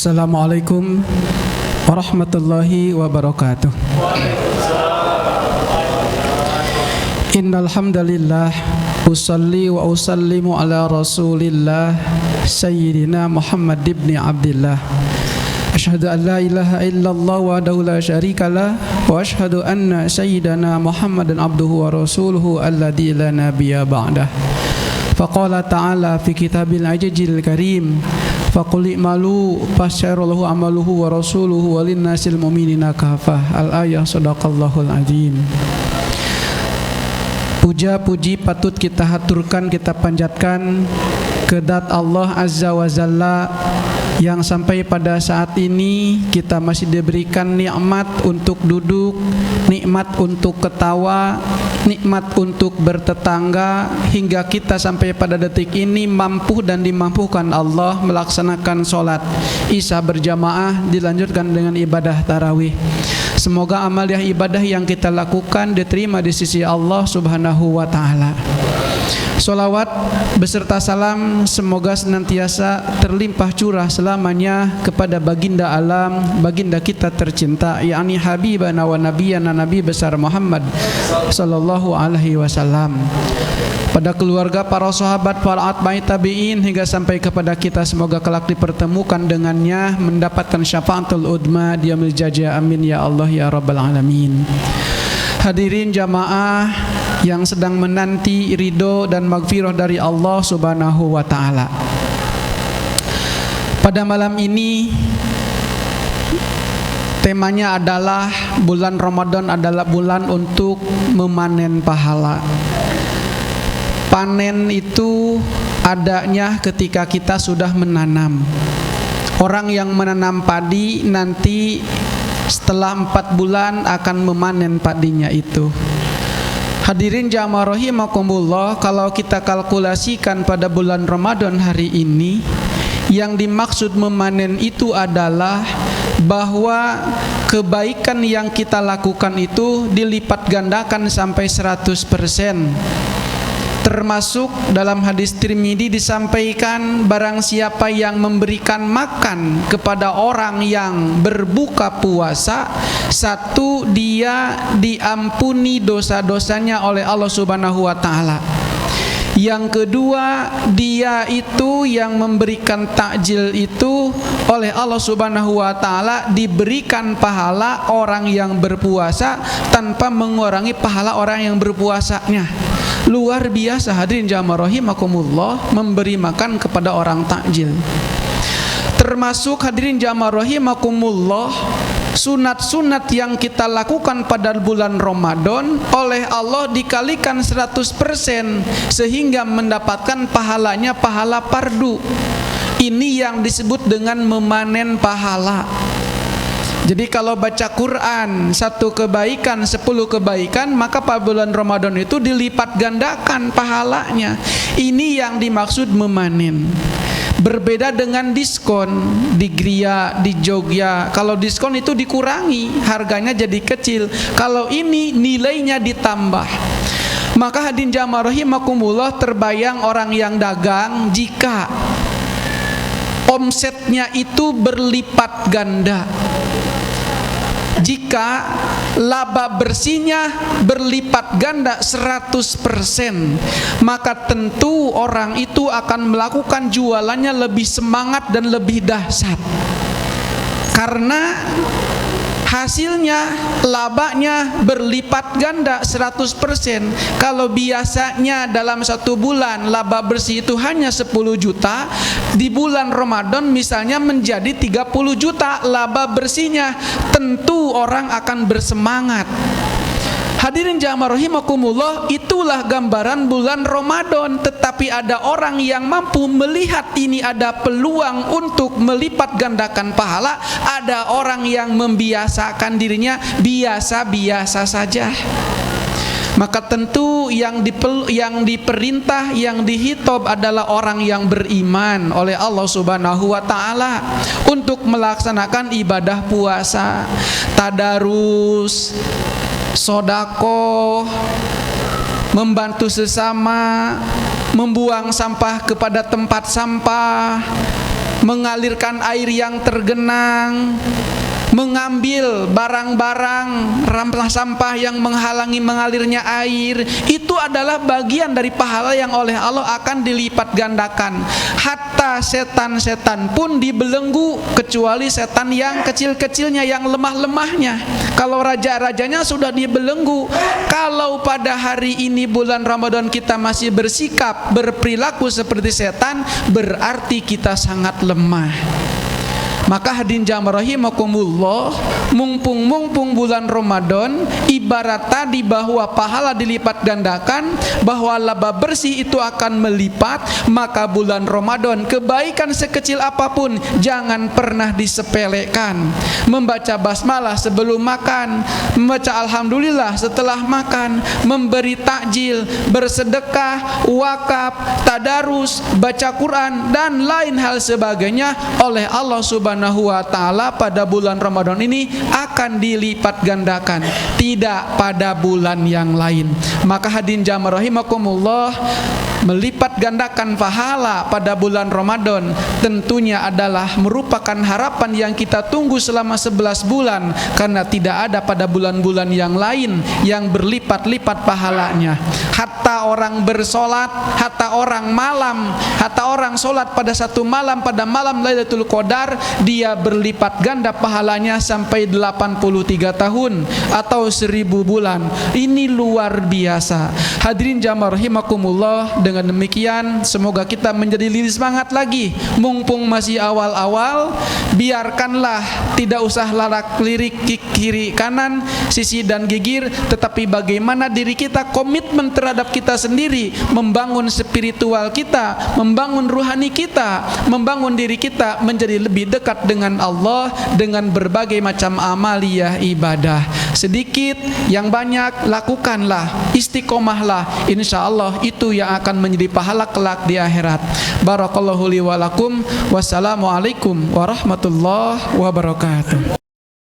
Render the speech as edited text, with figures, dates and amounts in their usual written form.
Assalamualaikum warahmatullahi wabarakatuh. Innal hamdalillah usalli wa usallimu ala Rasulillah sayyidina Muhammad ibn Abdillah. Asyhadu an la ilaha illallah wahdahu la syarikalah wa asyhadu anna sayyidana Muhammadan abduhu wa rasuluhu alladzi la nabiyya ba'dah. Faqala ta'ala fi kitabil ajajil karim faqul i'malu fasyarallahu amaluhu wa rasuluhu walinnasil mu'minina kafah. Al-ayah sadaqallahul azim. Puja-puji patut kita haturkan, kita panjatkan kedat Allah Azza wa Jalla yang sampai pada saat ini kita masih diberikan nikmat untuk duduk, nikmat untuk ketawa, nikmat untuk bertetangga, hingga kita sampai pada detik ini mampu dan dimampukan Allah melaksanakan sholat Isya berjamaah, dilanjutkan dengan ibadah tarawih. Semoga amaliah ibadah yang kita lakukan diterima di sisi Allah Subhanahu wa ta'ala. Salawat beserta salam semoga senantiasa terlimpah curah selamanya kepada baginda alam, baginda kita tercinta, yakni habibana wa nabiyana Nabi besar Muhammad sallallahu alaihi wasallam, pada keluarga, para sahabat, para atba'i tabi'in, hingga sampai kepada kita. Semoga kelak dipertemukan dengannya, mendapatkan syafaatul udma di yaumil jaza. Amin ya Allah ya rabbal alamin. Hadirin jamaah yang sedang menanti ridho dan maghfirah dari Allah Subhanahu wa ta'ala, pada malam ini temanya adalah bulan Ramadan adalah bulan untuk memanen pahala. Panen itu adanya ketika kita sudah menanam. Orang yang menanam padi nanti setelah 4 bulan akan memanen padinya itu. Hadirin jamaah rahimakumullah, kalau kita kalkulasikan pada bulan Ramadan hari ini, yang dimaksud memanen itu adalah bahwa kebaikan yang kita lakukan itu dilipat gandakan sampai 100%. Termasuk dalam hadis Tirmidzi disampaikan, barang siapa yang memberikan makan kepada orang yang berbuka puasa, satu, dia diampuni dosa-dosanya oleh Allah Subhanahu wa ta'ala. Yang kedua, dia itu yang memberikan takjil itu oleh Allah Subhanahu wa ta'ala diberikan pahala orang yang berpuasa tanpa mengurangi pahala orang yang berpuasanya. Luar biasa hadirin jamaah rahimakumullah, memberi makan kepada orang takjil. Termasuk hadirin jamaah rahimakumullah, sunat-sunat yang kita lakukan pada bulan Ramadan oleh Allah dikalikan 100% sehingga mendapatkan pahalanya pahala fardu. Ini yang disebut dengan memanen pahala. Jadi kalau baca Quran 1 kebaikan 10 kebaikan, maka pada bulan Ramadan itu dilipat gandakan pahalanya. Ini yang dimaksud memanen. Berbeda dengan diskon di Gria, di Jogja. Kalau diskon itu dikurangi, harganya jadi kecil. Kalau ini nilainya ditambah. Maka hadirin jamaah rahimakumullah, terbayang orang yang dagang jika omsetnya itu berlipat ganda, jika laba bersihnya berlipat ganda 100%, maka tentu orang itu akan melakukan jualannya lebih semangat dan lebih dahsyat. Karena hasilnya, labanya berlipat ganda 100%. Kalau biasanya dalam 1 bulan laba bersih itu hanya 10 juta, di bulan Ramadan misalnya menjadi 30 juta laba bersihnya, tentu orang akan bersemangat. Hadirin jamaah rahimakumullah, itulah gambaran bulan Ramadan. Tetapi ada orang yang mampu melihat ini ada peluang untuk melipat gandakan pahala. Ada orang yang membiasakan dirinya biasa-biasa saja. Maka tentu yang diperintah, yang dihitob adalah orang yang beriman oleh Allah Subhanahu wa ta'ala untuk melaksanakan ibadah puasa, tadarus, sodako, membantu sesama, membuang sampah kepada tempat sampah, mengalirkan air yang tergenang, mengambil barang-barang ramah sampah yang menghalangi mengalirnya air, itu adalah bagian dari pahala yang oleh Allah akan dilipat gandakan. Hatta setan-setan pun dibelenggu, kecuali setan yang kecil-kecilnya, yang lemah-lemahnya. Kalau raja-rajanya sudah dibelenggu. Kalau pada hari ini bulan Ramadan kita masih bersikap, berperilaku seperti setan, berarti kita sangat lemah. Maka hadirin jamaah rahimakumullah, mumpung bulan Ramadan, ibarat tadi bahwa pahala dilipat gandakan, bahwa laba bersih itu akan melipat, maka bulan Ramadan kebaikan sekecil apapun jangan pernah disepelekan. Membaca basmalah sebelum makan, membaca alhamdulillah setelah makan, memberi takjil, bersedekah, wakaf, tadarus, baca Quran dan lain hal sebagainya oleh Allah Subhanahu wa ta'ala pada bulan Ramadan ini akan dilipat gandakan, tidak pada bulan yang lain. Maka hadirin jamaah rahimakumullah, melipat gandakan pahala pada bulan Ramadan tentunya adalah merupakan harapan yang kita tunggu selama 11 bulan, karena tidak ada pada bulan-bulan yang lain yang berlipat-lipat pahalanya. Hatta orang bersolat, hatta orang malam, hatta orang solat pada satu malam, pada malam Lailatul Qadar, dia berlipat ganda pahalanya sampai 83 tahun atau 1000 bulan. Ini luar biasa. Hadirin jamaah rahimakumullah, dengan demikian semoga kita menjadi lebih semangat lagi. Mumpung masih awal-awal, biarkanlah tidak usah larak lirik kiri kanan, sisi dan gigir, tetapi bagaimana diri kita komitmen terhadap kita sendiri, membangun spiritual kita, membangun ruhani kita, membangun diri kita menjadi lebih dekat dengan Allah dengan berbagai macam amaliyah ibadah. Sedikit yang banyak lakukanlah, istiqomahlah, insyaallah itu yang akan menjadi pahala kelak di akhirat. Barakallahu li wa lakum. Wassalamualaikum warahmatullahi wabarakatuh.